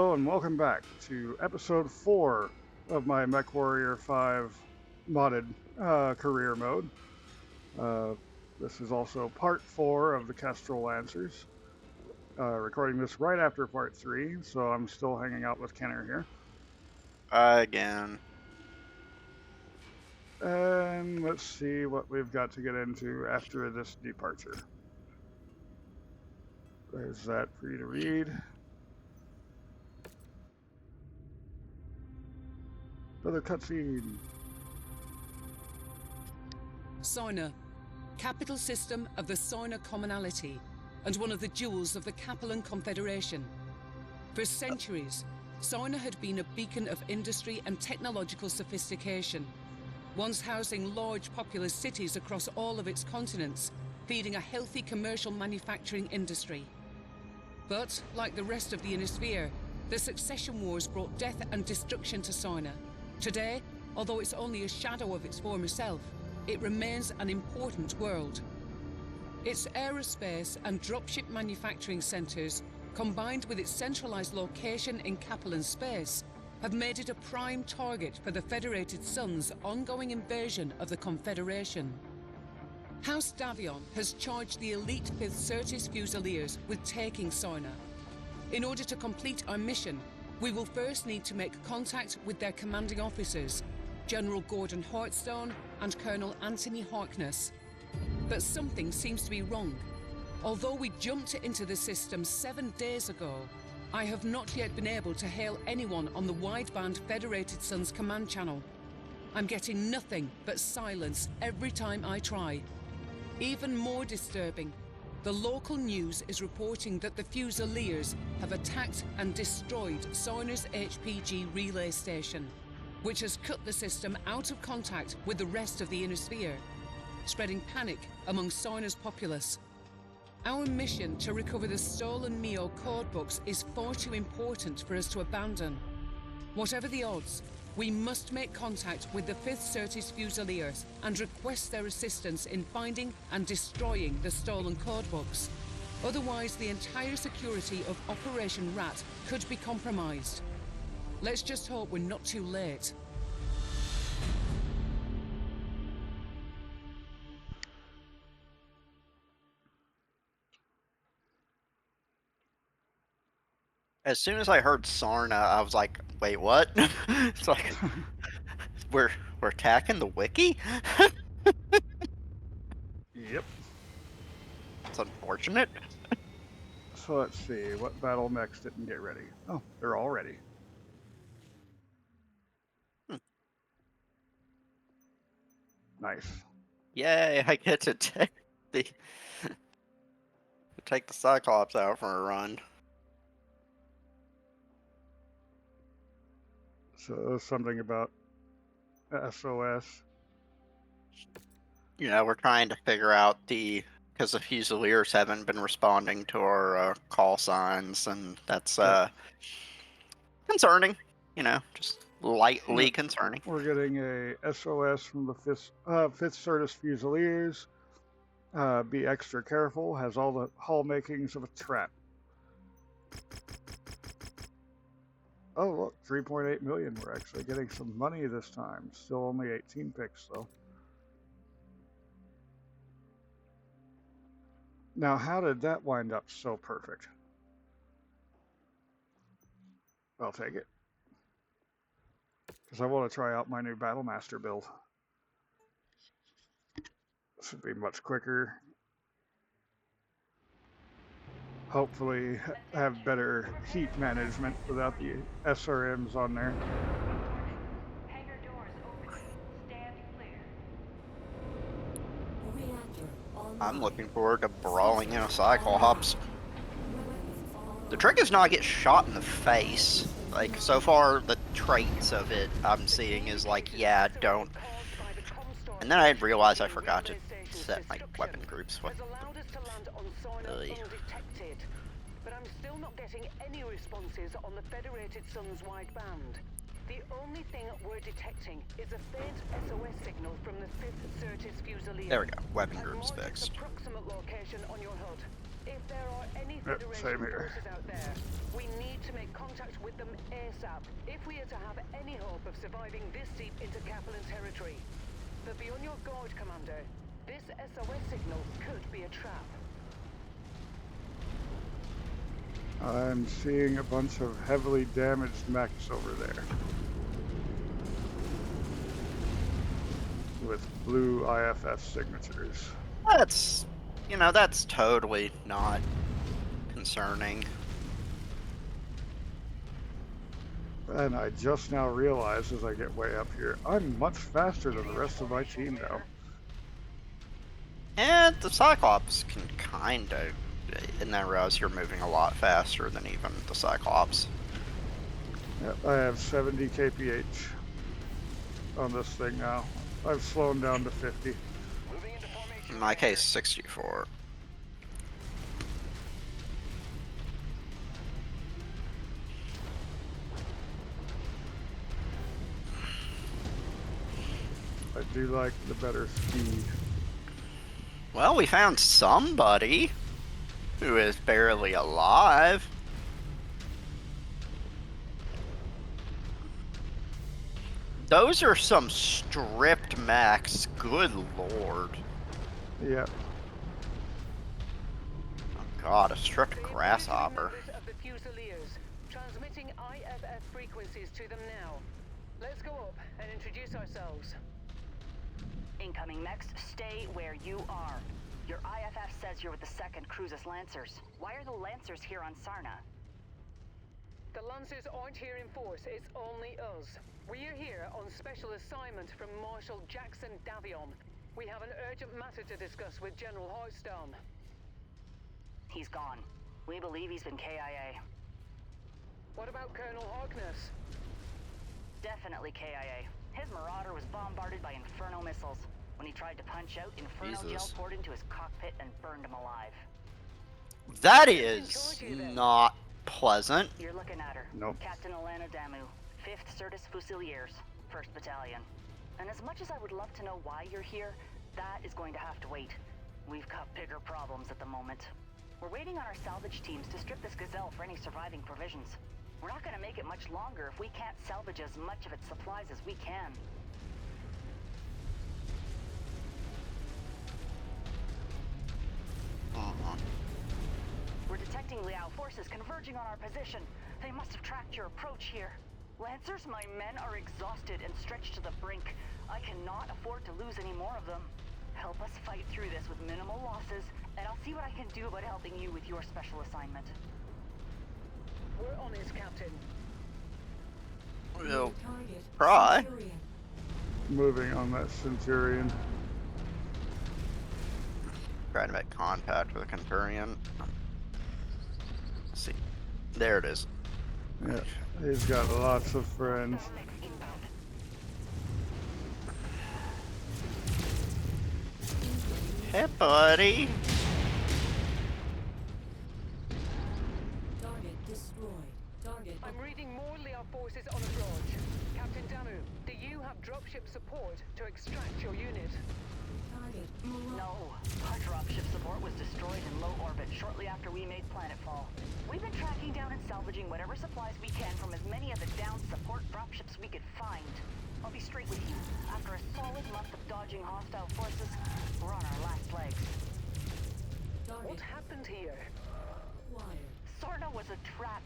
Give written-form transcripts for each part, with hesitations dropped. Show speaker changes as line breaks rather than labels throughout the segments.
Hello and welcome back to episode 4 of my MW5 modded career mode. Uh, this is also part 4 of the Kestrel Lancers. Recording this right after part 3, so I'm still hanging out with Kenner here.
Again.
And let's see what we've got to get into after this departure. There's that for you to read. Another cutscene.
Sarna, capital system of the Sarna commonality and one of the jewels of the Capellan Confederation. For centuries, Sarna had been a beacon of industry and technological sophistication, once housing large populous cities across all of its continents, feeding a healthy commercial manufacturing industry. But, like the rest of the Ionosphere, the succession wars brought death and destruction to Sarna. Today, although it's only a shadow of its former self, it remains an important world. Its aerospace and dropship manufacturing centres, combined with its centralised location in Capellan space, have made it a prime target for the Federated Sun's ongoing invasion of the Confederation. House Davion has charged the elite 5th Certis Fusiliers with taking Sarna. In order to complete our mission, we will first need to make contact with their commanding officers, General Gordon Hartstone and Colonel Anthony Harkness. But something seems to be wrong. Although we jumped into the system 7 days ago, I have not yet been able to hail anyone on the wideband Federated Suns command channel. I'm getting nothing but silence every time I try. Even more disturbing, the local news is reporting that the Fusiliers have attacked and destroyed Sarna's HPG relay station, which has cut the system out of contact with the rest of the Ionosphere, spreading panic among Sarna's populace. Our mission to recover the stolen Mio codebooks is far too important for us to abandon. Whatever the odds, we must make contact with the 5th Certis Fusiliers and request their assistance in finding and destroying the stolen codebooks. Otherwise, the entire security of Operation Rat could be compromised. Let's just hope we're not too late.
As soon as I heard Sarna, I was like, wait, what? It's like, we're attacking the wiki?
Yep.
It's unfortunate.
So let's see, what battle mechs didn't get ready? Oh, they're all ready. Nice.
Yay, I get to take the Cyclops out for a run.
So something about SOS.
You know, we're trying to figure out because the Fusiliers haven't been responding to our call signs, and that's concerning. You know, just lightly concerning.
We're getting a SOS from the 5th Certis Fusiliers. Be extra careful, has all the hull makings of a trap. Oh, look, 3.8 million. We're actually getting some money this time. Still only 18 picks, though. Now, how did that wind up so perfect? I'll take it. Because I want to try out my new Battlemaster build. This would be much quicker. Hopefully have better heat management without the SRMs on there.
Hangar doors open. Stand clear.
I'm looking forward to brawling in a Cyclops. The trick is not to get shot in the face. Like, so far, the traits of it I'm seeing is like, yeah, don't. And then I realized I forgot to set my weapon groups. What? Really?
But I'm still not getting any responses on the Federated Sun's wideband. The only thing we're detecting is a faint SOS signal from the 5th Certis Fusilier.
There we go. Weapon groups fixed.
Approximate location on your HUD. If there are any Federation forces out there, we need to make make contact with them ASAP if we are to have any hope of surviving this deep into Kaplan territory. But be on your guard, Commander. This SOS signal could be a trap.
I'm seeing a bunch of heavily damaged mechs over there. With blue IFF signatures.
That's, you know, that's totally not concerning.
And I just now realize as I get way up here, I'm much faster than the rest of my team now.
And the Cyclops can kind of, and then realize you're moving a lot faster than even the Cyclops.
Yep, I have 70 kph on this thing now. I've slowed down to 50.
In my case, 64.
I do like the better speed.
Well, we found somebody who is barely alive. Those are some stripped mechs. Good lord.
Yep.
Oh god, a stripped grasshopper.
Of the Fusiliers, transmitting IFF frequencies to them now. Let's go up and introduce ourselves.
Incoming mechs, stay where you are. Your IFF says you're with the 2nd Cruises Lancers. Why are the Lancers here on Sarna?
The Lancers aren't here in force, it's only us. We are here on special assignment from Marshal Jackson Davion. We have an urgent matter to discuss with General Hearthstone.
He's gone. We believe he's been KIA.
What about Colonel Harkness?
Definitely KIA. His Marauder was bombarded by Inferno missiles. When he tried to punch out, Inferno gel
Jesus.
poured into his cockpit and burned him alive.
That is not pleasant.
You're looking at her.
Nope.
Captain Alana Damu, 5th Certus Fusiliers, 1st Battalion. And as much as I would love to know why you're here, that is going to have to wait. We've got bigger problems at the moment. We're waiting on our salvage teams to strip this Gazelle for any surviving provisions. We're not going to make it much longer if we can't salvage as much of its supplies as we can. We're detecting Liao forces converging on our position. They must have tracked your approach here. Lancers, my men are exhausted and stretched to the brink. I cannot afford to lose any more of them. Help us fight through this with minimal losses, and I'll see what I can do about helping you with your special assignment.
We're on it, Captain.
We'll try.
Moving on that Centurion.
Trying to make contact with a Centurion. Let's see. There it is.
Yeah, he's got lots of friends.
Hey, buddy.
Target destroyed. Target.
I'm reading more Liao forces on approach. Captain Damu, do you have dropship support to extract your unit?
Target.
No. Our dropship support was destroyed in low orbit shortly after we made planetfall. We've been tracking down and salvaging whatever supplies we can from as many of the downed support dropships we could find. I'll be straight with you. After a solid month of dodging hostile forces, we're on our last legs.
Target.
What happened here?
Acquired.
Sarna was a trap.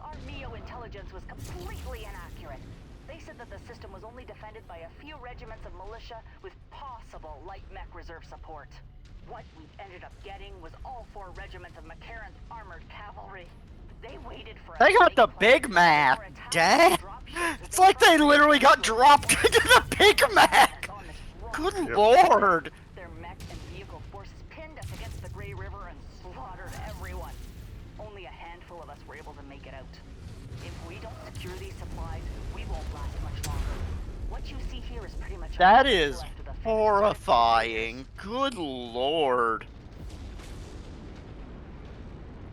Our Neo intelligence was completely inaccurate. They said that the system was only defended by a few regiments of militia with possible light mech reserve support. What we ended up getting was all 4 regiments of McCarran's armored cavalry. They waited for
They got the Big Mac. Dang. It's like they literally got dropped into the Big Mac. Good lord.
Their mech and vehicle forces pinned us against the Grey River and slaughtered everyone. Only a handful of us were able to make it out. If we don't secure these supplies, we won't last much longer. What you see here is pretty much
That is horrifying. Good lord.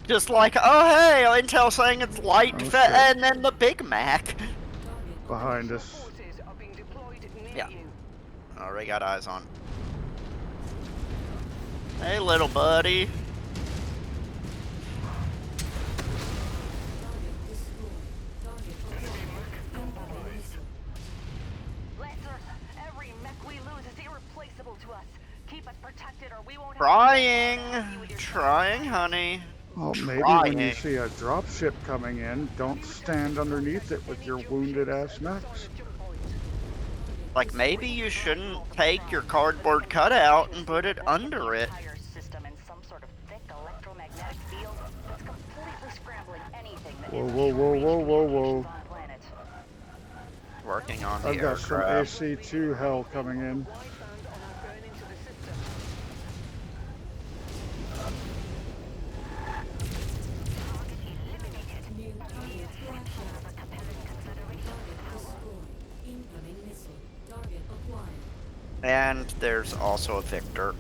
Just like, oh hey, Intel saying it's light,
Oh,
and then the Big Mac.
Behind us.
Forces are being deployed near
Yeah.
you.
Already got eyes on. Hey, little buddy.
Target destroyed.
Trying, honey.
Oh, maybe when you
Trying.
see a dropship coming in, don't stand underneath it with your wounded ass mechs.
Like, maybe you shouldn't take your cardboard cutout and put it under it.
Entire system in some sort of thick electromagnetic field that's completely scrambling anything that
Whoa,
isn't
whoa, whoa,
short-range
whoa, whoa,
communications
whoa.
on planet.
Working on the
I've got some
aircraft.
AC2 hell coming in.
Wideband on our burn into the system.
New target flashlight. Target destroyed. Incoming missile. Target acquired.
And there's also a Victor.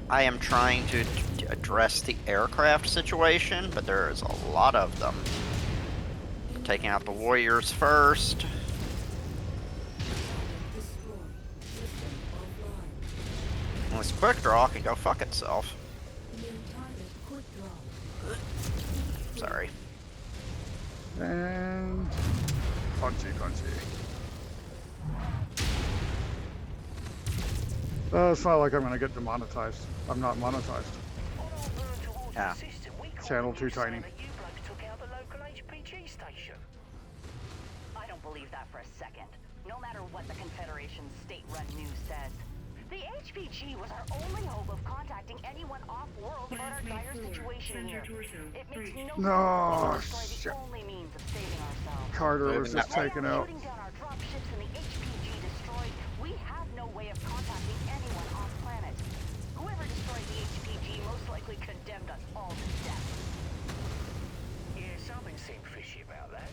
I am trying to address the aircraft situation, but there is a lot of them. Taking out the warriors first.
Target destroyed. System offline.
This quick draw can go fuck itself.
New target quick draw.
Sorry.
And punchy. It's not like I'm gonna get demonetized. I'm not monetized.
Yeah.
Channel too tiny.
I don't believe that for a second. No matter what the Confederation's state-run news says. The HPG was our only hope of contacting anyone off-world about our dire situation here. It makes no sense to destroy
shit.
the only means of saving ourselves.
Carter was just taken out.
Shooting down our dropships and the HPG destroyed, we have no way of contacting anyone off-planet. Whoever destroyed the HPG most likely condemned us all to death.
Yeah, something seemed fishy about that.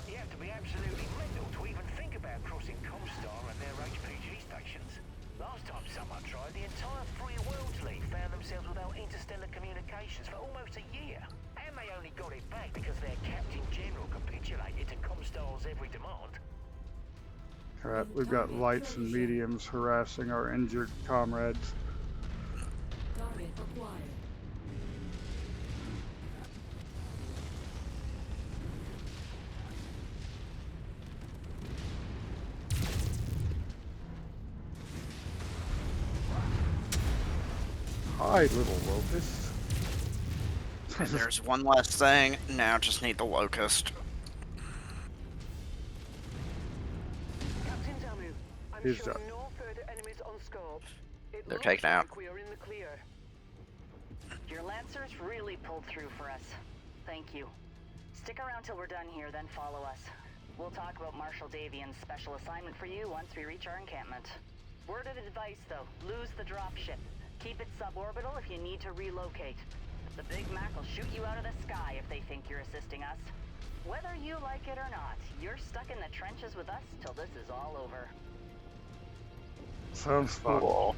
You have to be absolutely mental to even think about crossing Comstar and their HPG stations. Last time someone tried, the entire Free Worlds League found themselves without interstellar communications for almost a year. And they only got it back because their Captain General capitulated to Comstar's every demand.
Crap, we've got lights and mediums harassing our injured comrades.
Target acquired.
Hi, little locust.
And there's one last thing. Now just need the locust.
Captain Tamu, I'm
He's
showing
done.
no further enemies on scope. It
They're
looks
taken out.
like we are in the clear.
Your Lancers really pulled through for us. Thank you. Stick around till we're done here, then follow us. We'll talk about Marshal Davian's special assignment for you once we reach our encampment. Word of advice, though, lose the dropship. Keep it suborbital if you need to relocate. The Big Mac will shoot you out of the sky if they think you're assisting us. Whether you like it or not, you're stuck in the trenches with us till this is all over.
Sounds fun.
Cool.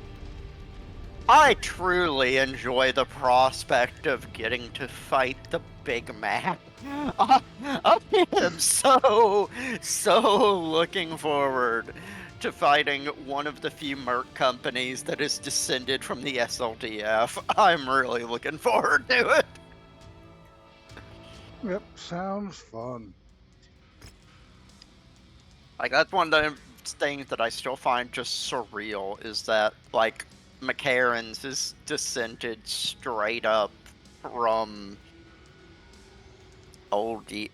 I truly enjoy the prospect of getting to fight the Big Mac. I am so looking forward to fighting one of the few merc companies that is descended from the SLDF. I'm really looking forward to it.
Yep, sounds fun.
Like, that's one of the things that I still find just surreal, is that, like, McCarran's is descended straight up from oldie.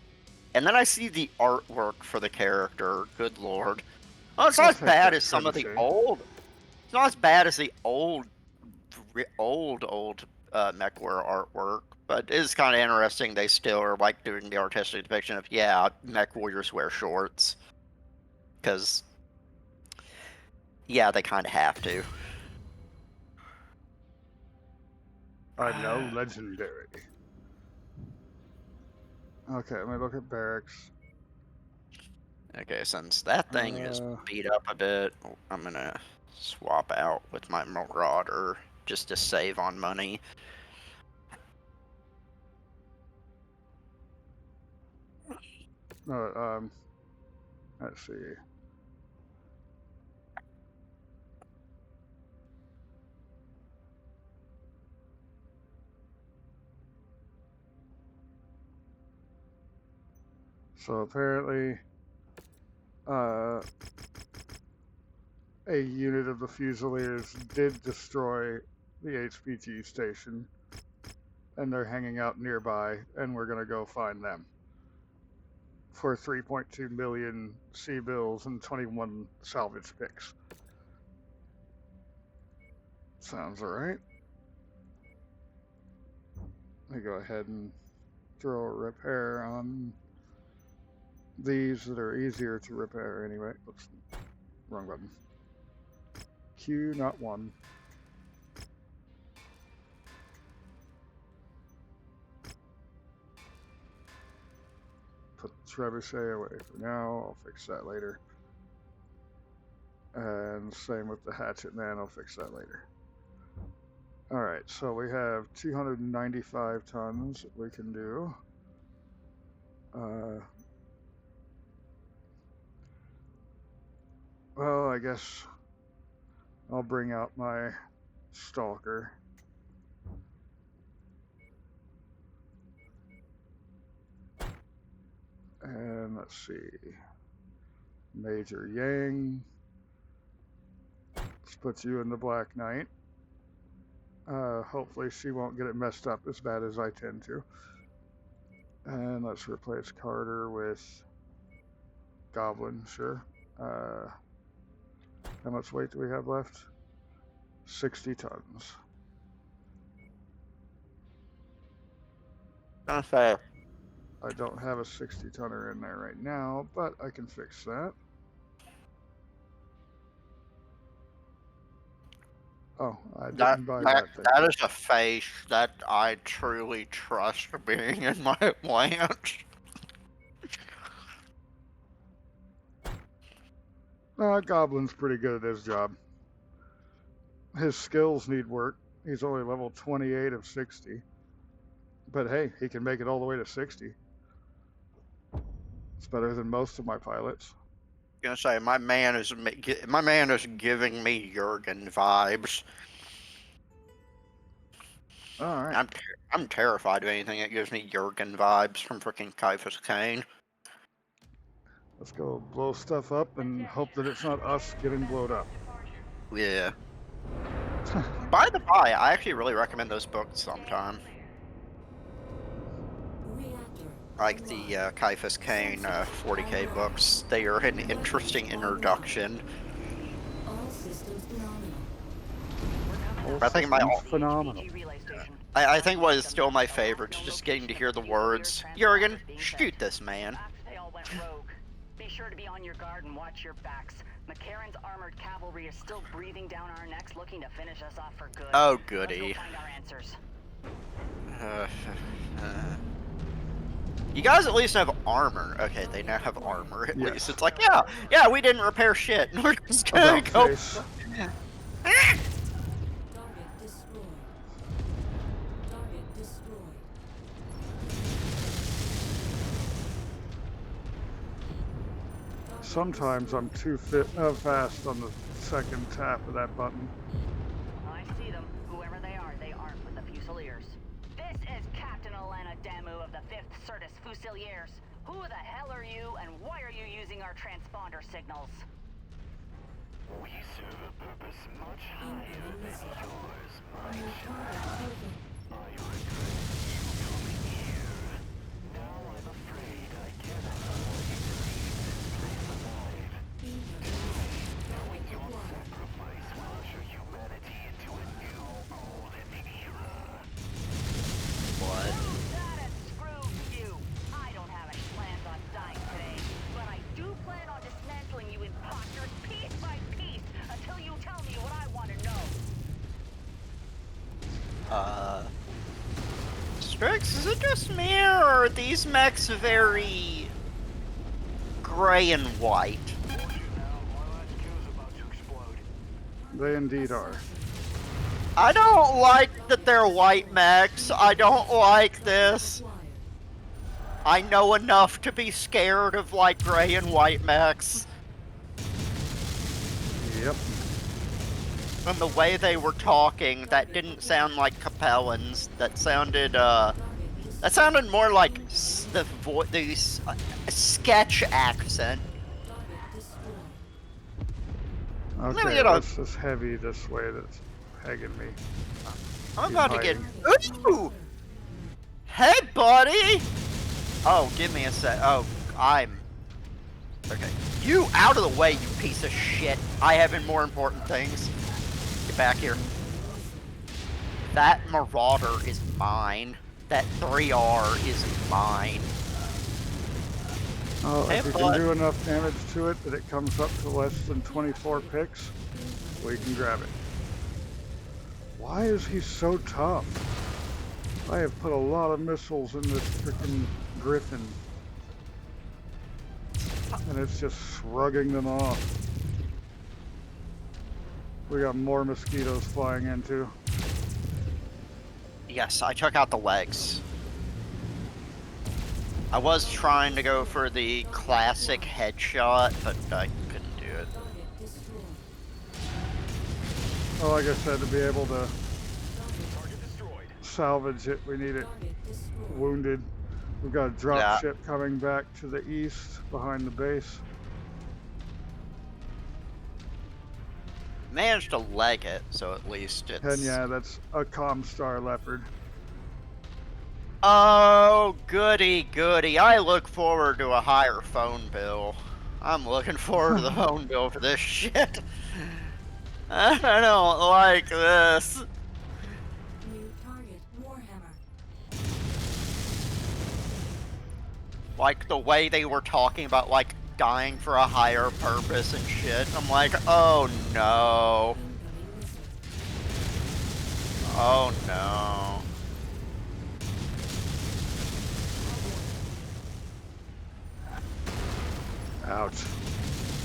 And then I see the artwork for the character. Good lord. Oh, it's not
I'll
as
take
bad
that
as some of the
courtesy.
old. It's not as bad as the old MechWarrior artwork, but it is kind of interesting. They still are like doing the artistic depiction of, yeah, mech warriors wear shorts, because yeah, they kind of have to.
I know, legendary. Okay, let me look at barracks.
Okay, since that thing is beat up a bit, I'm gonna swap out with my Marauder just to save on money.
Let's see. So apparently, a unit of the Fusiliers did destroy the HPG station, and they're hanging out nearby, and we're gonna go find them for 3.2 million sea bills and 21 salvage picks. Sounds alright. I go ahead and throw a repair on these that are easier to repair anyway. Oops, wrong button. Q, not 1. Put the trebuchet away for now. I'll fix that later. And same with the hatchet man. I'll fix that later. Alright, so we have 295 tons that we can do. Well, I guess I'll bring out my stalker. And let's see. Major Yang. Let's put you in the Black Knight. Hopefully she won't get it messed up as bad as I tend to. And let's replace Carter with Goblin, sure. How much weight do we have left? 60 tons.
Okay.
I don't have a 60 tonner in there right now, but I can fix that. Oh, I didn't buy that thing.
That is a face that I truly trust being in my plant.
Goblin's pretty good at his job. His skills need work. He's only level 28 of 60. But hey, he can make it all the way to 60. It's better than most of my pilots.
I'm gonna say my man is giving me Jurgen vibes.
All right.
I'm terrified of anything that gives me Jurgen vibes from freaking Kaifus Kane.
Let's go blow stuff up and hope that it's not us getting blowed up.
Yeah. By the by, I actually really recommend those books sometime. Like the Kaifus Kane 40k books. They are an interesting introduction.
All systems phenomenal.
I think
phenomenal.
I think what is still my favorite is just getting to hear the words, Jurgen, shoot this man.
After they all went rogue, be sure to be on your guard and watch your backs. McCarran's armored cavalry is still breathing down our necks, looking to finish us off for good.
Oh,
Let's
goody.
go find our answers.
You guys at least have armor. Okay, they now have armor at
Yes.
least. It's like, yeah, we didn't repair shit. We're just gonna
About
go.
face.
Target destroyed. Target destroyed.
Sometimes I'm too fast on the second tap of that button.
I see them. Whoever they aren't with the Fusiliers. This is Captain Elena Damu of the 5th Certus Fusiliers. Who the hell are you, and why are you using our transponder signals?
We serve a purpose much higher than yours, my child. I regret you coming here. Now I'm afraid I cannot allow you to leave this place alive. Knowing your sacrifice will usher humanity into a new golden era.
What?
That is screw you. I don't have any plans on dying today, but I do plan on dismantling you imposters piece by piece until you tell me what I want to know.
Strix, is it just me, or are these mechs very gray and white?
Now, my latch queue's about to explode.
They indeed are.
I don't like that they're white mechs. I don't like this. I know enough to be scared of, like, gray and white mechs.
Yep.
And the way they were talking, that didn't sound like Capellans. That sounded more like the sketch accent.
Okay,
you know-
let's just heavy this way. That's pegging me.
I'm
He's
about to get.
hiding.
Ooh! Hey, buddy! Oh, give me a sec. Oh, I'm. Okay. You out of the way, you piece of shit. I have more important things. Get back here. That Marauder is mine. That 3R is mine.
Oh,
Hey,
if you
bud.
can do enough damage to it that it comes up to less than 24 picks, we can grab it. Why is he so tough? I have put a lot of missiles in this freaking Griffin. And it's just shrugging them off. We got more mosquitoes flying in too.
Yes, I took out the legs. I was trying to go for the classic headshot, but I couldn't do it.
Target destroyed.
Oh, like I said, to be able to
Target destroyed.
salvage it, we need it
Target destroyed.
wounded. We've got a drop
Yeah.
ship coming back to the east behind the base.
Managed to leg it, so at least it's...
And yeah, that's a Comstar Leopard.
Oh, goody, goody. I look forward to a higher phone bill. I'm looking forward to the phone bill for this shit. I don't like this.
New target Warhammer.
Like, the way they were talking about, like, dying for a higher purpose and shit. I'm like, oh no.
Incoming missile.
Oh no.
Ouch.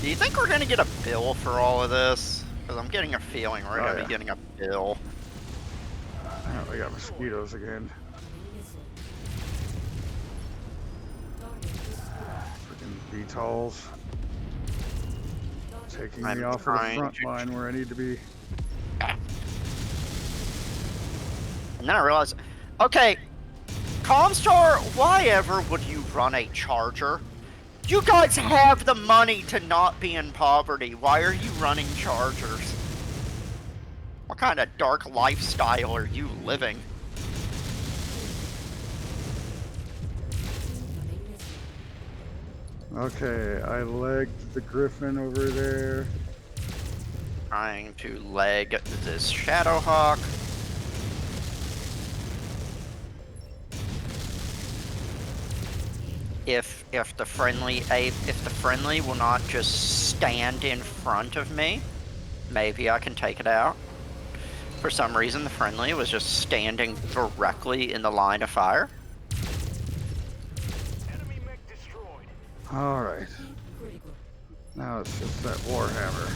Do you think we're gonna get a bill for all of this? Because I'm getting a feeling we're gonna
yeah.
be getting a bill.
Oh, we got mosquitoes again.
Incoming missile. Target destroyed.
Freaking VTOLs. Taking
I'm
me off of the
trying
front
to-
line where I need to be.
And then I realized, okay, Comstar, why ever would you run a charger? You guys have the money to not be in poverty. Why are you running chargers? What kind of dark lifestyle are you living?
Incoming missile.
Okay, I legged the Griffin over there.
Trying to leg this Shadowhawk. If the friendly will not just stand in front of me, maybe I can take it out. For some reason, the friendly was just standing directly in the line of fire.
Enemy mech destroyed.
Alright,
Critical.
now it's just that Warhammer.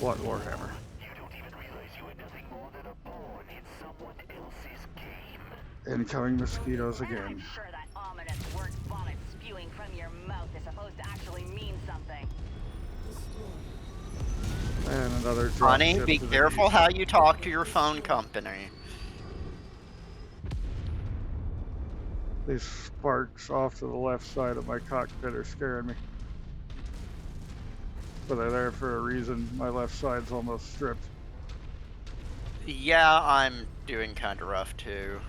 What Warhammer?
You don't even realize you are nothing more than a pawn in someone else's game.
Incoming mosquitoes
And I'm
again.
sure that ominous word vomit spewing from your mouth is supposed to actually mean something.
Destroyed.
And another drop
Honey,
ship
be
to the
careful
east.
how you talk to your phone company.
These sparks off to the left side of my cockpit are scaring me. But they're there for a reason. My left side's almost stripped.
Yeah, I'm doing kind of rough too.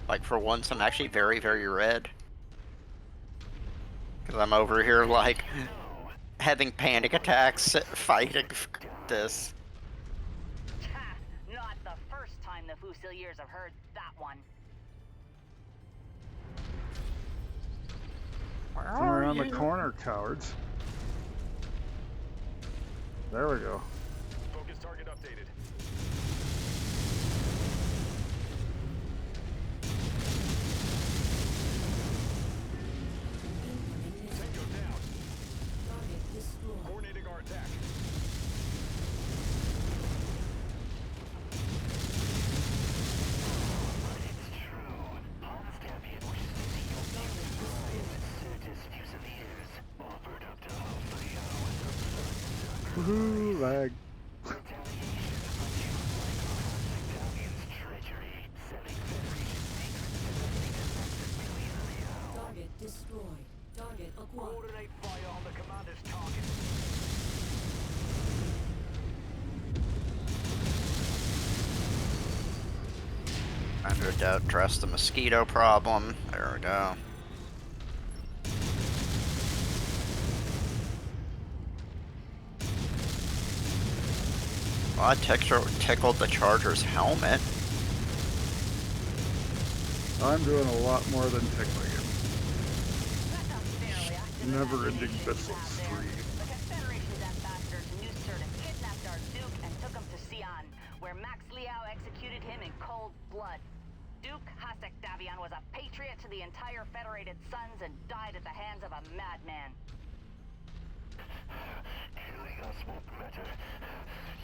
Like for once, I'm actually very, very red. Because I'm over here like having panic attacks fighting this.
Ha! Not the first time the Fusiliers have heard that one.
Come around the corner, cowards. There we go.
Focus target updated.
Incoming missile.
Tango down.
Target destroyed.
Coordinating our attack. It's true. Almost champion wishes to see your Certus Fusiliers offered up to halfway with the
Woohoo, lag.
Target destroyed. Target acquired.
Coordinate fire on the commander's target.
to address the mosquito problem. There we go. Well, I tickled the Charger's helmet.
I'm doing a lot more than tickling him.
That's a fairly active
Never-ending
imagination
missiles
you have there.
free.
The Confederation's ambassador to New Certus kidnapped our Duke and took him to Sion, where Max Liao executed him in cold blood. Duke Hasek Davion was a patriot to the entire Federated Sons and died at the hands of a madman.
Killing us won't matter.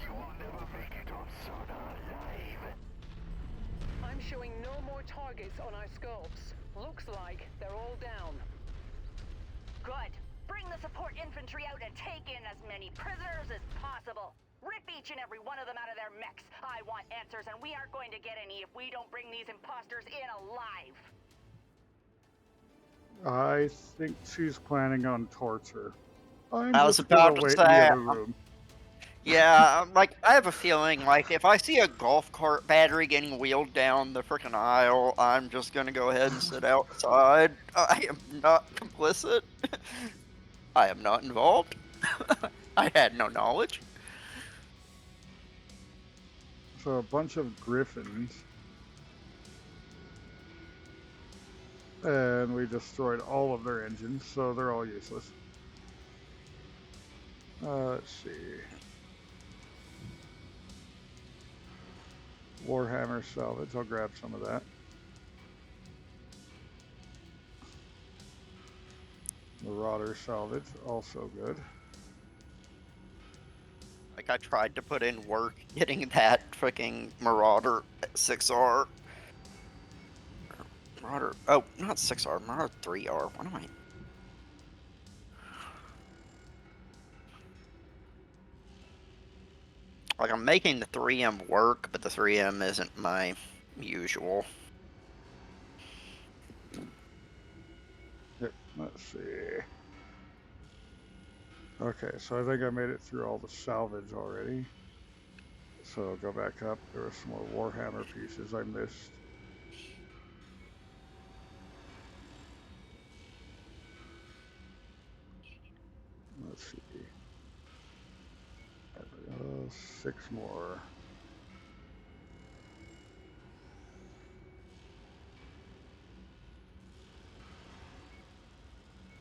You will never make it on Sarna alive.
I'm showing no more targets on our scopes. Looks like they're all down.
Good. Bring the support infantry out and take in as many prisoners as possible. Rip each and every one of them out of their mechs. I want answers, and we aren't going to get any if we don't bring these imposters in alive.
I think she's planning on torture. I'm
I was
just gonna
about to
wait in the
say,
other room.
yeah, like, I have a feeling, like, if I see a golf cart battery getting wheeled down the frickin' aisle, I'm just gonna go ahead and sit outside. I am not complicit. I am not involved. I had no knowledge.
So a bunch of griffins. And we destroyed all of their engines, so they're all useless. Let's see. Warhammer salvage, I'll grab some of that. Marauder salvage, also good.
Like, I tried to put in work getting that freaking Marauder 6R. Marauder, oh, not 6R, Marauder 3R. What am I? Like, I'm making the 3M work, but the 3M isn't my usual.
Here, let's see. Okay, so I think I made it through all the salvage already. So go back up. There were some more Warhammer pieces I missed. Let's see. There we go. 6 more.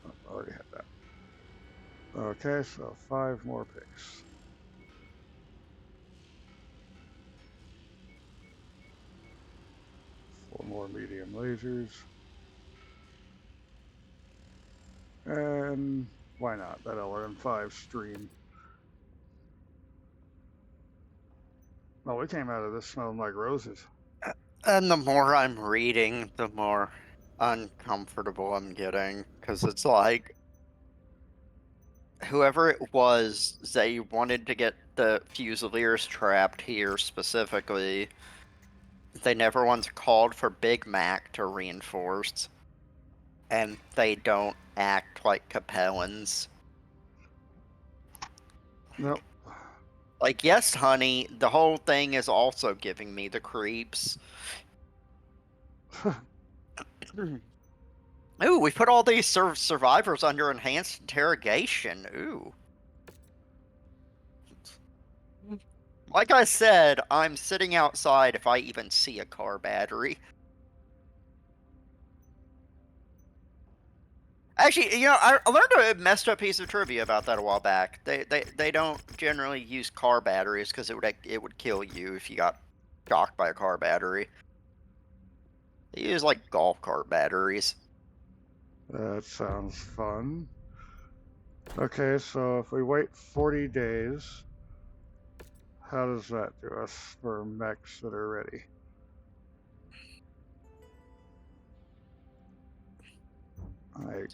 Oh, already had that. Okay, so 5 more picks. Four more medium lasers. And why not? That LRM5 stream. Oh, we came out of this smelling like roses.
And the more I'm reading, the more uncomfortable I'm getting. Because it's like, whoever it was, they wanted to get the Fusiliers trapped here specifically. They never once called for Big Mac to reinforce. And they don't act like Capellans.
Nope.
Like, yes, honey, the whole thing is also giving me the creeps. Ooh, we put all these survivors under enhanced interrogation. Ooh. Like I said, I'm sitting outside if I even see a car battery. Actually, you know, I learned a messed up piece of trivia about that a while back. They don't generally use car batteries because it would kill you if you got shocked by a car battery. They use like golf cart batteries.
That sounds fun. Okay, so if we wait 40 days, how does that do us for mechs that are ready? Like,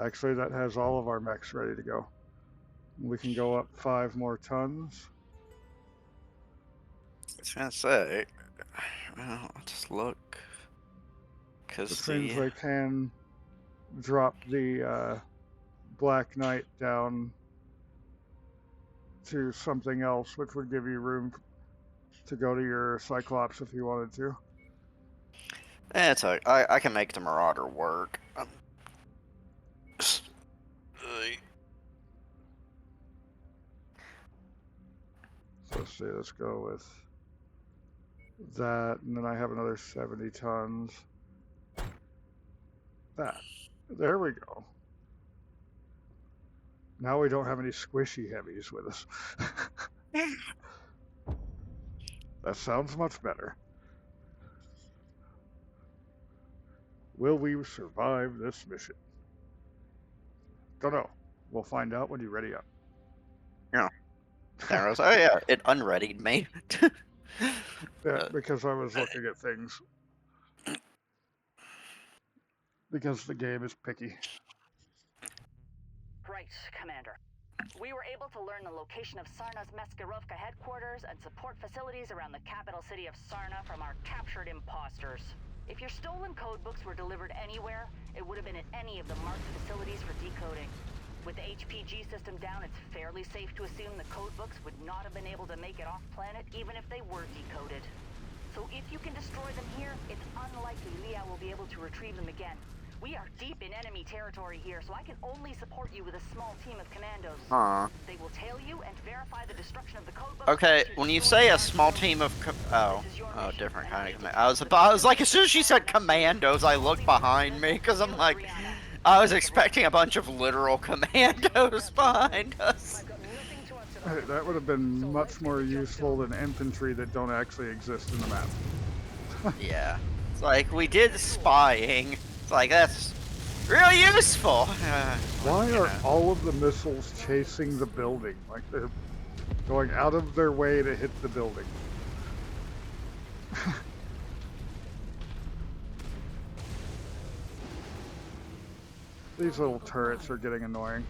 actually, that has all of our mechs ready to go. We can go up 5 more tons.
I was gonna say, well, I'll just look. Because
Which means they can drop the Black Knight down to something else, which would give you room to go to your Cyclops if you wanted to.
It's I can make the Marauder work.
So let's see, let's go with that, and then I have another 70 tons. That. There we go. Now we don't have any squishy heavies with us. That sounds much better. Will we survive this mission? Don't know. We'll find out when you ready up.
Yeah. There was, oh yeah, it unreadied me.
Yeah, because I was looking at things. Because the game is picky.
Right, Commander. We were able to learn the location of Sarna's Meskirovka headquarters and support facilities around the capital city of Sarna from our captured imposters. If your stolen codebooks were delivered anywhere, it would have been at any of the marked facilities for decoding. With the HPG system down, it's fairly safe to assume the codebooks would not have been able to make it off-planet even if they were decoded. So if you can destroy them here, it's unlikely Leah will be able to retrieve them again. We are deep in enemy territory here, so I can only support you with a small team of commandos. They will tail you and verify the destruction of the codebook.
Okay, when you say a small team of different kind of command. I was like, as soon as she said commandos, I looked behind me because I'm like, I was expecting a bunch of literal commandos behind us.
Hey, that would have been much more useful than infantry that don't actually exist in the map.
Yeah, it's like we did spying. It's like, that's really useful.
Why are all of the missiles chasing the building? Like, they're going out of their way to hit the building. These little turrets are getting annoying.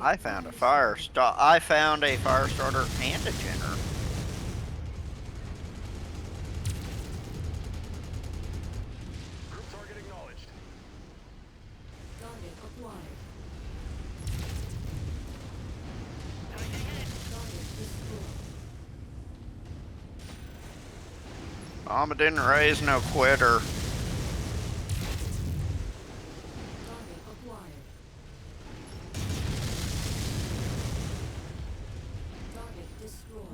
I found a fire starter and a generator. Mama didn't raise no quitter.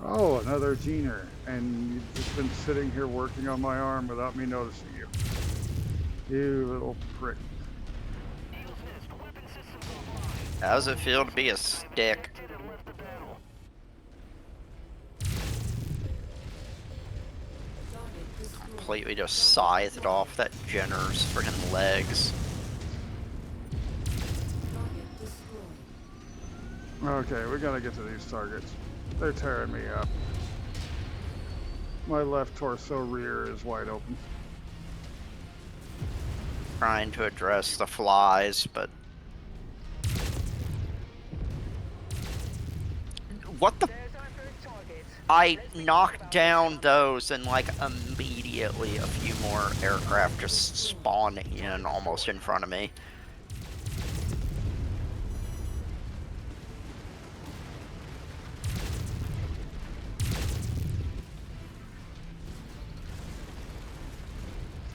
Oh, another Jeaner. And you've just been sitting here working on my arm without me noticing you. You little prick.
How does it feel to be a stick? Completely just scythed off that Jenner's freaking legs.
Okay, we gotta get to these targets. They're tearing me up. My left torso rear is wide open.
Trying to address the flies, but... What the... I knocked down those and like immediately a few more aircraft just spawned in almost in front of me.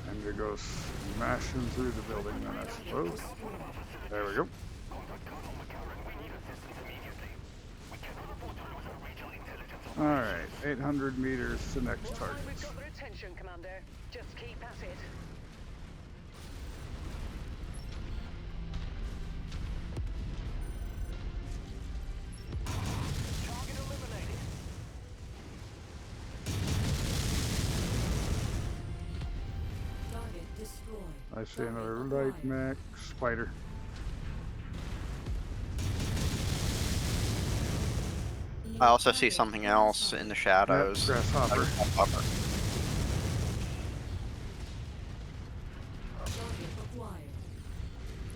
Time to go smashing through the building then, I suppose. There we go. Alright, 800 meters to next target.
We've got their attention, Commander. Just keep at it.
Target eliminated.
Target destroyed.
I see another light mech spider.
I also see something else in the shadows.
Yep, grasshopper.
Grasshopper.
Target acquired.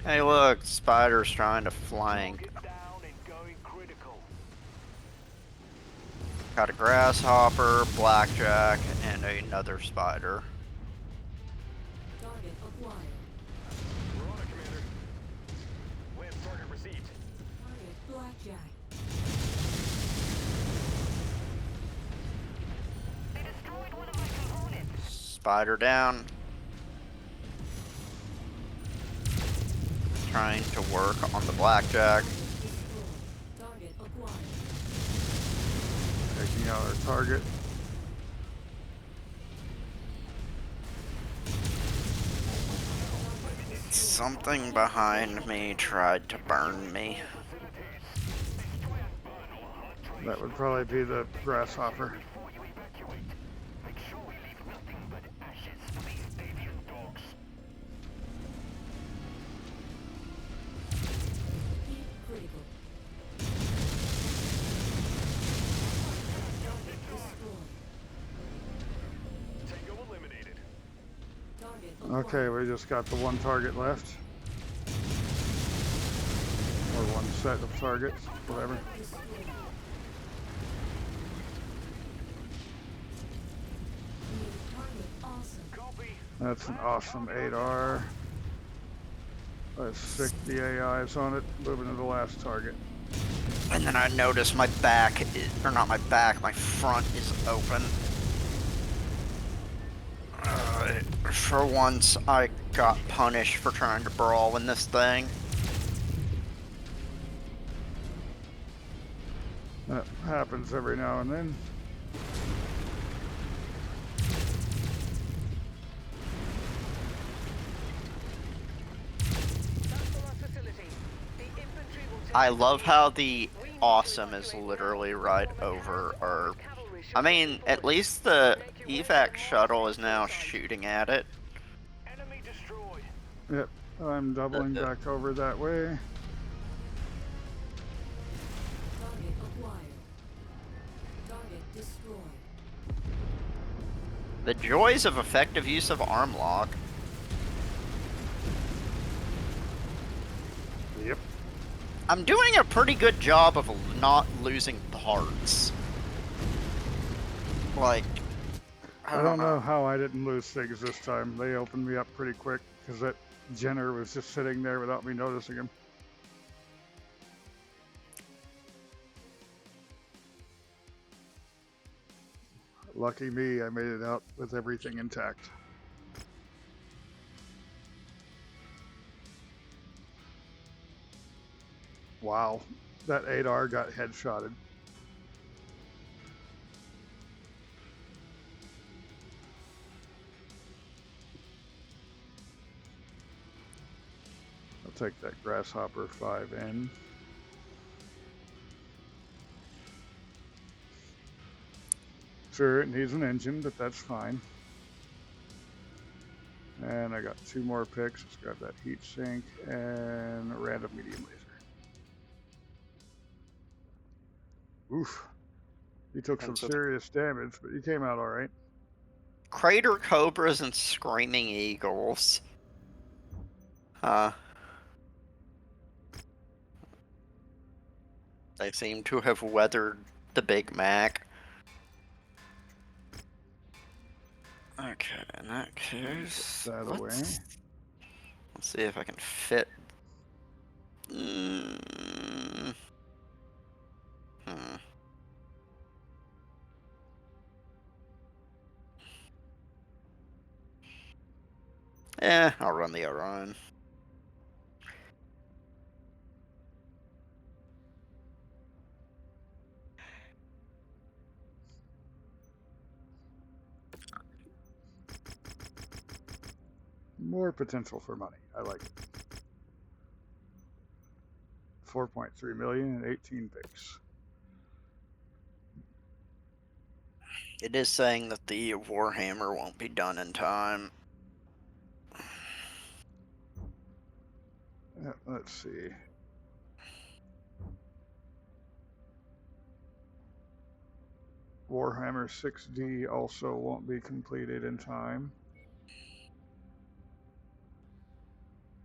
Hey look, spider's trying to flank.
Target down and going critical.
Got a grasshopper, blackjack, and another spider.
Target acquired.
We're on it, Commander. Web target received.
Target blackjack.
Spider down. Trying to work on the blackjack.
Target acquired.
Taking out our target.
Something behind me tried to burn me.
That would probably be the grasshopper.
Heat critical. Target destroyed.
Tango eliminated.
Target acquired.
Okay, we just got the one target left. Or one set of targets, whatever.
Destroyed. New target awesome.
Copy.
That's an awesome 8R. Let's stick the AIs on it, moving to the last target.
And then I notice my back, or not my back, my front is open. For once, I got punished for trying to brawl in this thing.
That happens every now and then.
That's the last facility. The infantry will take
I
the
love
lead.
how the
We need to
awesome is
evacuate
literally
now
right
before the
over
cannons
our...
or cavalry
I
should
mean,
rush
at
forward.
least the
Make your way to
evac
the
shuttle
north
is now
site.
shooting at it.
Enemy destroyed.
Yep, I'm doubling back over that way.
Target acquired. Target destroyed.
The joys of effective use of arm lock.
Yep.
I'm doing a pretty good job of not losing parts. Like,
I don't know how I didn't lose things this time. They opened me up pretty quick because that Jenner was just sitting there without me noticing him. Lucky me, I made it out with everything intact. Wow, that 8R got headshotted. I'll take that Grasshopper 5 in. Sure, it needs an engine, but that's fine. And I got 2 more picks. Let's grab that heat sink and a random medium laser. Oof. You took some
And so
serious damage, but you came out all right.
Crater Cobras and Screaming Eagles. They seem to have weathered the Big Mac. Okay, in that case,
Put that away.
let's see if I can fit. Hmm. I'll run the Orion.
More potential for money. I like it. 4.3 million and 18 picks.
It is saying that the Warhammer won't be done in time.
Let's see. Warhammer 6D also won't be completed in time.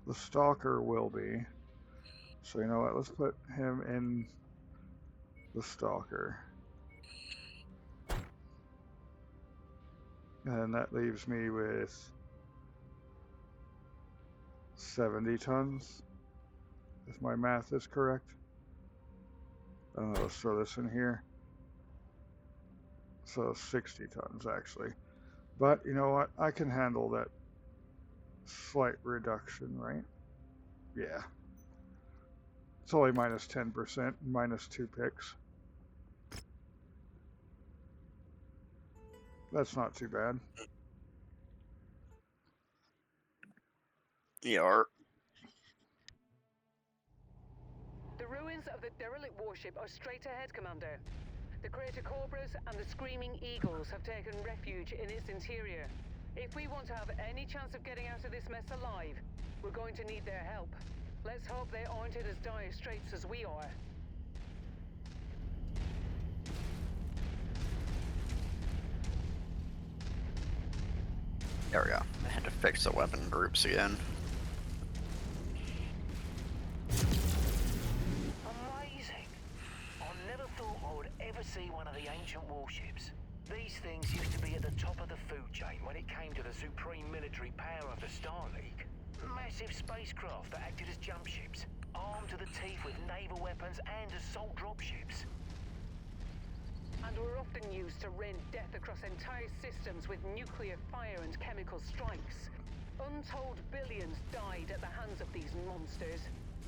The Stalker will be. So you know what? Let's put him in the Stalker. And that leaves me with 70 tons, if my math is correct. Let's throw this in here. So 60 tons, actually. But you know what? I can handle that slight reduction, right? Yeah. It's only minus 10%, minus 2 picks. That's not too bad.
Yeah.
The ruins of the derelict warship are straight ahead, Commander. The crater cobras and the screaming eagles have taken refuge in its interior. If we want to have any chance of getting out of this mess alive, we're going to need their help. Let's hope they aren't in as dire straits as we are.
There we go. I had to fix the weapon groups again.
Amazing! I never thought I would ever see one of the ancient warships. These things used to be at the top of the food chain when it came to the supreme military power of the Star League. Massive spacecraft that acted as jump ships, armed to the teeth with naval weapons and assault dropships.
And were often used to rain death across entire systems with nuclear fire and chemical strikes. Untold billions died at the hands of these monsters.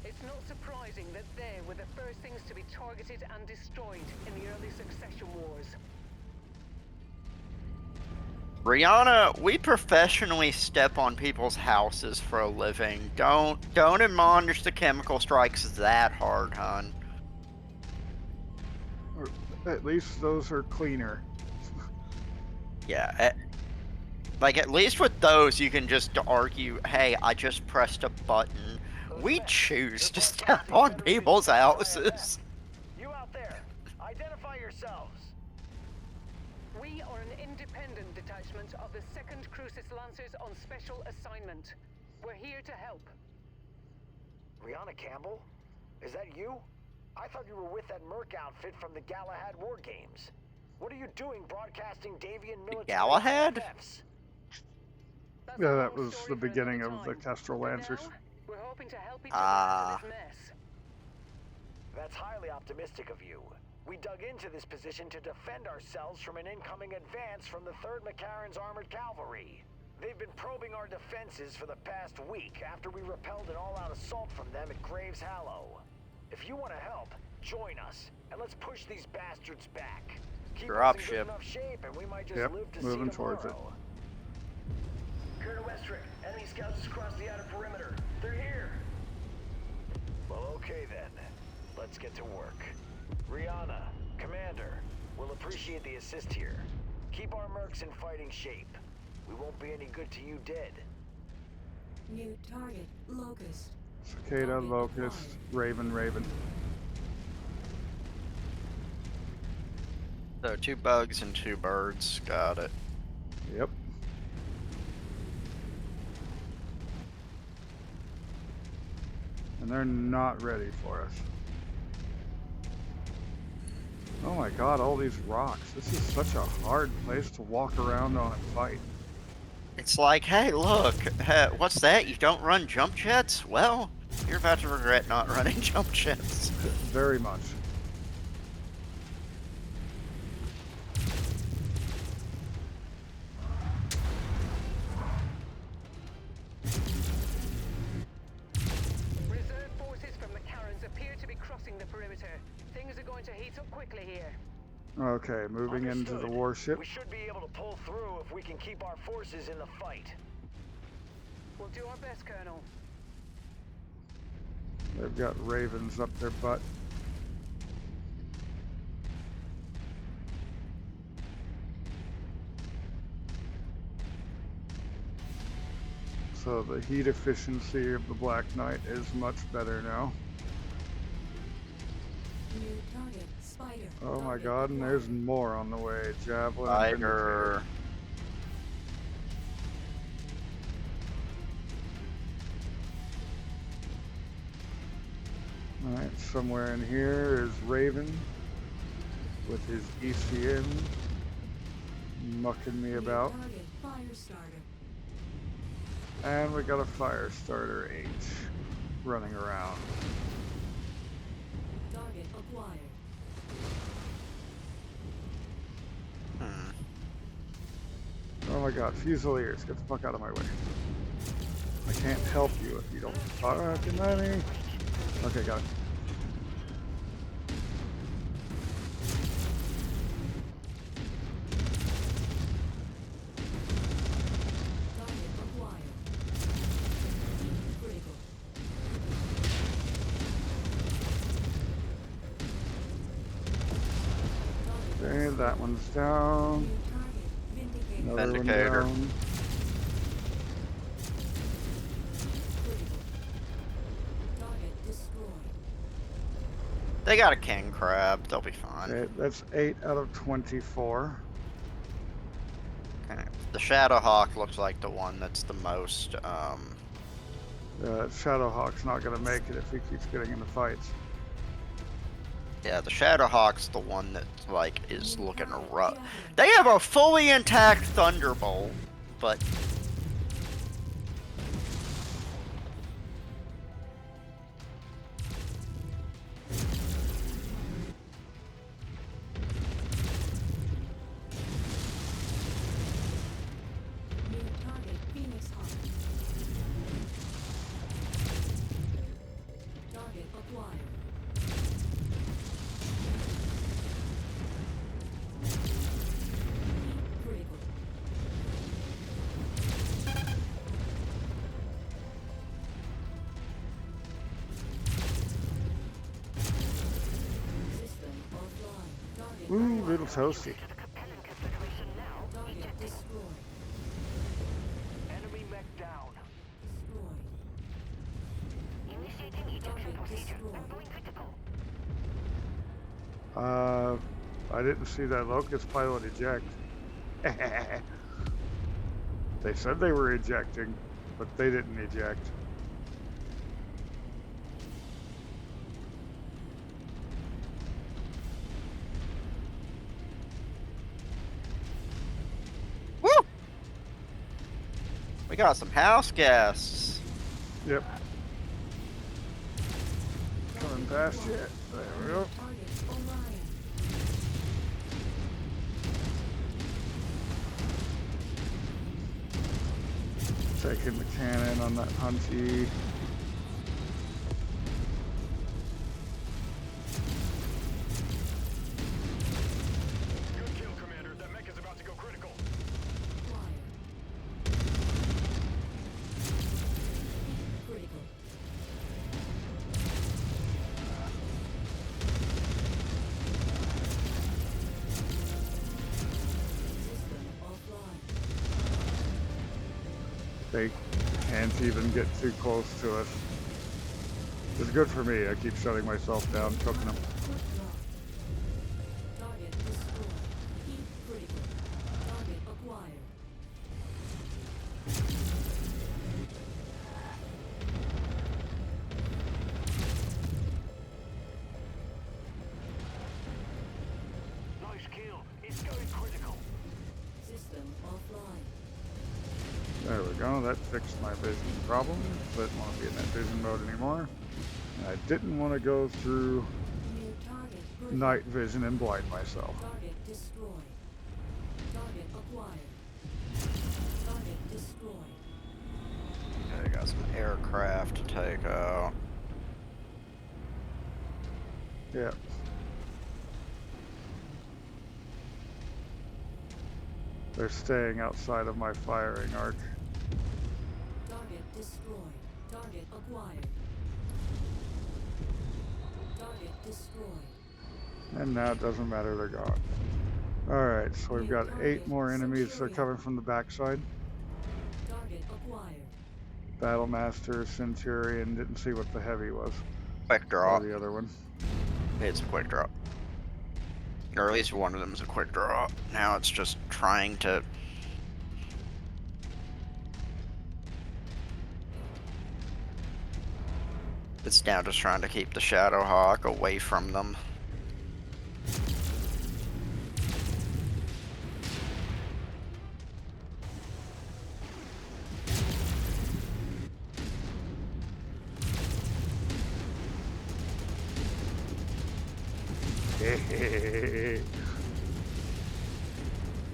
It's not surprising that they were the first things to be targeted and destroyed in the early succession wars.
Rihanna, we professionally step on people's houses for a living. Don't admonish the chemical strikes that hard, hon.
Or at least those are cleaner.
Yeah, like at least with those you can just argue, hey, I just pressed a button. We choose to step on people's houses.
You out there, identify yourselves.
We are an independent detachment of the 2nd Crucis Lancers on special assignment. We're here to help.
Rihanna Campbell? Is that you? I thought you were with that Merc outfit from the Galahad War Games. What are you doing broadcasting Davian military
Galahad?
thefts?
That's
Yeah,
a
that
long
was
story
the
for another
beginning of the
time.
Kestrel
For
Lancers.
now, we're hoping to help each other out of this mess.
That's highly optimistic of you. We dug into this position to defend ourselves from an incoming advance from the 3rd McCarran's Armored Cavalry. They've been probing our defenses for the past week after we repelled an all-out assault from them at Graves Hallow. If you want to help, join us, and let's push these bastards back. Keep us in good
Dropship.
enough shape, and we might just
Yep,
live to
moving
see
towards it.
tomorrow. Clear to Westrick. Enemy scouts just crossed the outer perimeter. They're here. Well, okay then. Let's get to work. Rihanna, Commander, we'll appreciate the assist here. Keep our mercs in fighting shape. We won't be any good to you dead.
New target, Locust.
Cicada, Locust, Raven, Raven.
So 2 bugs and 2 birds. Got it.
Yep. And they're not ready for us. Oh my god, all these rocks. This is such a hard place to walk around on and fight.
It's like, hey, look, what's that? You don't run jump jets? Well, you're about to regret not running jump jets.
Very much.
Reserve forces from McCarran's appear to be crossing the perimeter. Things are going to heat up quickly here.
Okay, moving into the
Understood.
warship.
We should be able to pull through if we can keep our forces in the fight.
We'll do our best, Colonel.
They've got ravens up their butt. So the heat efficiency of the Black Knight is much better now.
New target, Spider.
Oh my
Target
god, and there's
acquired.
more on the way. Javelin. and
Tiger.
Alright, somewhere in here is Raven with his ECM mucking me
New
about.
target, Firestarter.
And we got a Firestarter H running around.
Target acquired.
Hmm.
Oh my god, Fusiliers, get the fuck out of my way. I can't help you if you don't fucking let me. Okay, got it.
Target acquired. Critical.
Okay, that one's down.
New target. Vindicator.
Another
Vindicator.
one down.
Critical. Target destroyed.
They got a king crab. They'll be fine.
Okay, that's 8 out of 24.
Okay. The Shadowhawk looks like the one that's the most.
Shadowhawk's not gonna make it if he keeps getting into fights.
Yeah, the Shadowhawk's the one that like is looking rough. They have a fully intact Thunderbolt, but
New target. Phoenix Hawk. Target acquired. Critical. System offline. Target
Ooh, little toasty.
Target destroyed.
Enemy mech down.
Destroyed. Target destroyed.
I didn't see that Locust pilot eject. They said they were ejecting, but they didn't eject.
woo! We got some house guests.
Yep. Coming past you. There we go.
Target Orion.
Taking the cannon on that Hunchy.
Good kill, Commander. That mech is about to go critical.
Acquired. Critical. System offline.
They can't even get too close to us. It's good for me. I keep shutting myself down, cooking them.
Quick draw. Target destroyed. Heat critical. Target acquired.
Nice kill. It's going critical.
System offline.
There we go. That fixed my vision problem. Didn't want to be in that vision mode anymore. And I didn't want to go through
New target. Griffin.
night vision and blind myself.
Target destroyed. Target acquired. Target destroyed.
Okay, got some aircraft to take out.
Yeah. They're staying outside of my firing arc.
Target destroyed. Target acquired. Target destroyed.
And now it doesn't matter, they're gone. Alright, so we've got 8 more enemies. They're coming from the backside.
Target acquired.
Battlemaster, Centurion, didn't see what the heavy was.
Quick draw.
Or the other one.
It's a quick draw. Or at least one of them is a quick draw. Now it's just trying to. It's now just trying to keep the Shadowhawk away from them.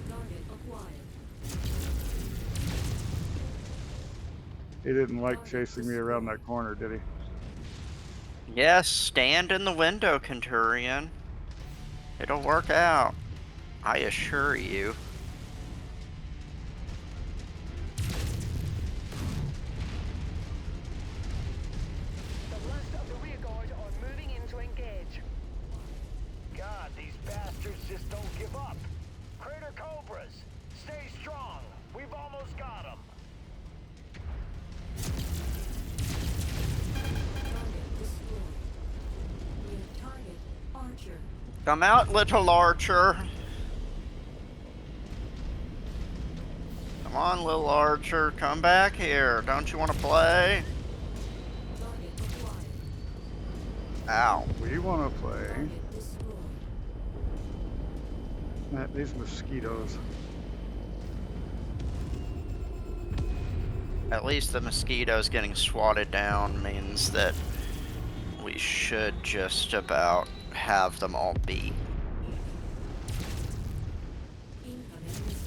Target acquired.
He didn't like chasing me around that corner, did he?
Yes, stand in the window, Centurion. It'll work out. I assure you.
The last of the rear guard are moving in to engage.
God, these bastards just don't give up. Crater Cobras, stay strong. We've almost got them.
Target destroyed. New target, Archer.
Come out, little archer. Come on, little archer. Come back here. Don't you want to play?
Target acquired.
Ow.
We want to play.
Target destroyed.
These mosquitoes.
At least the mosquitoes getting swatted down means that we should just about have them all beat.
Incoming missile.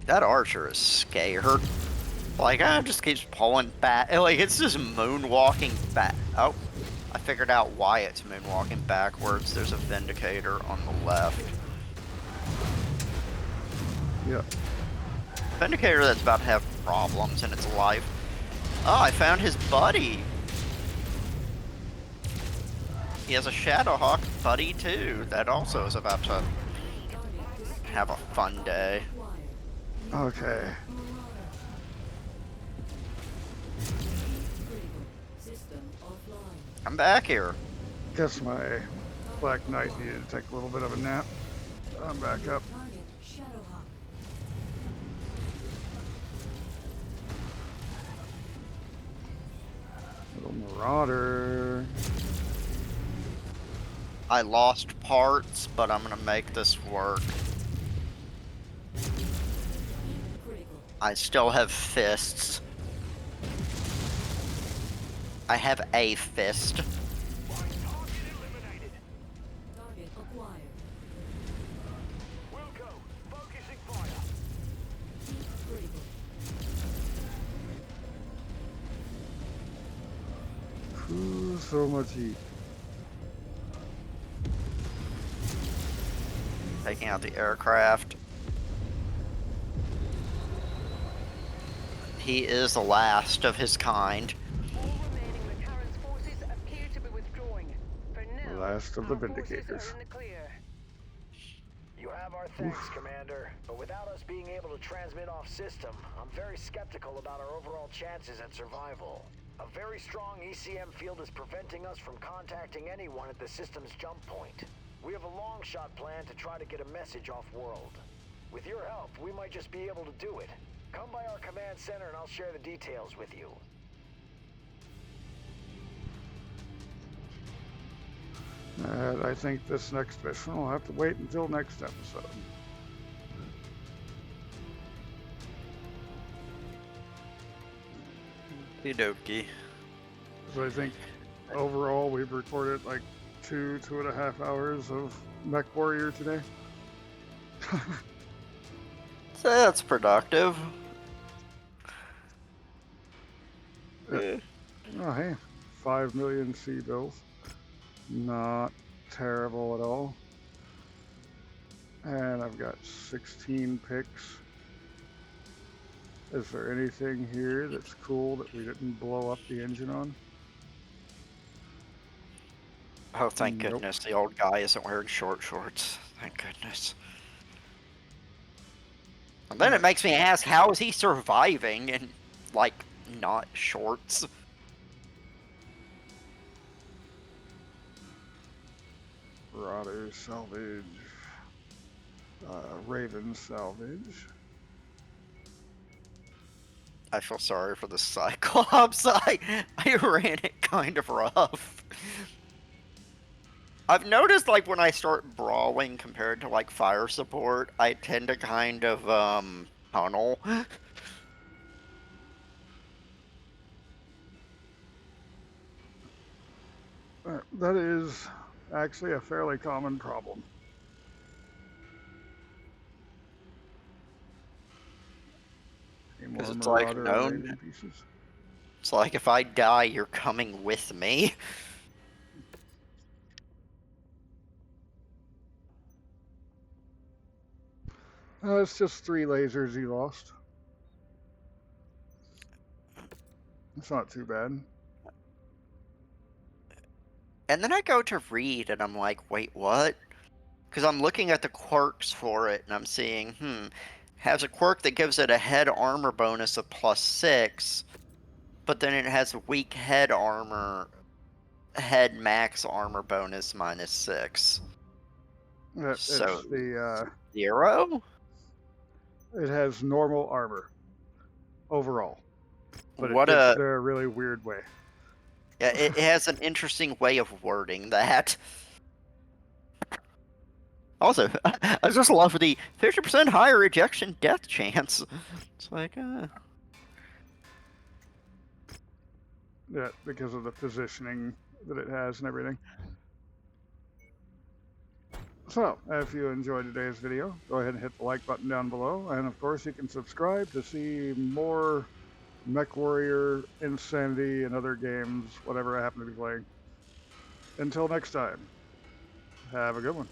That archer is scared. Like, I just keeps pulling back. Like, it's just moonwalking back. Oh, I figured out why it's moonwalking backwards. There's a Vindicator on the left.
Yep.
Vindicator that's about to have problems in its life. Oh, I found his buddy. He has a Shadowhawk buddy too. That also is about to have a fun day.
Okay.
Critical. System offline.
I'm back here.
Guess my Black Knight needed to take a little bit of a nap. I'm back up.
Target Shadowhawk.
Little Marauder.
I lost parts, but I'm gonna make this work.
Critical.
I still have fists. I have a fist.
Target eliminated.
Target acquired.
Wilco, focusing fire.
Critical.
Ooh, so much heat.
Taking out the aircraft. He is the last of his kind.
All remaining McCarran's forces appear to be withdrawing. For now,
Last of the
our forces
Vindicators.
are in the clear.
You have our thanks, Commander. But without us being able to transmit off system, I'm very skeptical about our overall chances at survival. A very strong ECM field is preventing us from contacting anyone at the system's jump point. We have a long shot plan to try to get a message off-world. With your help, we might just be able to do it. Come by our command center and I'll share the details with you.
I think this next mission will have to wait until next episode.
Okie.
So I think overall we've recorded like 2.5 hours of Mech Warrior today.
So that's productive.
Oh, hey, 5 million C bills. Not terrible at all. And I've got 16 picks. Is there anything here that's cool that we didn't blow up the engine on?
Oh, thank
Nope.
goodness the old guy isn't wearing short shorts. Thank goodness. And then it makes me ask, how is he surviving in, like, not shorts?
Marauder salvage. Raven salvage.
I feel sorry for the Cyclops. I ran it kind of rough. I've noticed, like, when I start brawling compared to, like, fire support, I tend to kind of, tunnel.
That is actually a fairly common problem.
'Cause
More
it's like
Marauder
known.
raiding pieces.
It's like if I die, you're coming with me.
It's just 3 lasers he lost. It's not too bad.
And then I go to read, and I'm like, wait, what? Because I'm looking at the quirks for it, and I'm seeing, has a quirk that gives it a head armor bonus of +6, but then it has a weak head max armor bonus -6.
It's
So
the
0?
it has normal armor overall, but it
What
gives
a
it a really weird way.
yeah, it has an interesting way of wording that. Also, I just love the 50% higher ejection death chance. It's like,
Yeah, because of the positioning that it has and everything. So, if you enjoyed today's video, go ahead and hit the like button down below, and of course you can subscribe to see more MechWarrior, Insanity, and other games, whatever I happen to be playing. Until next time, have a good one.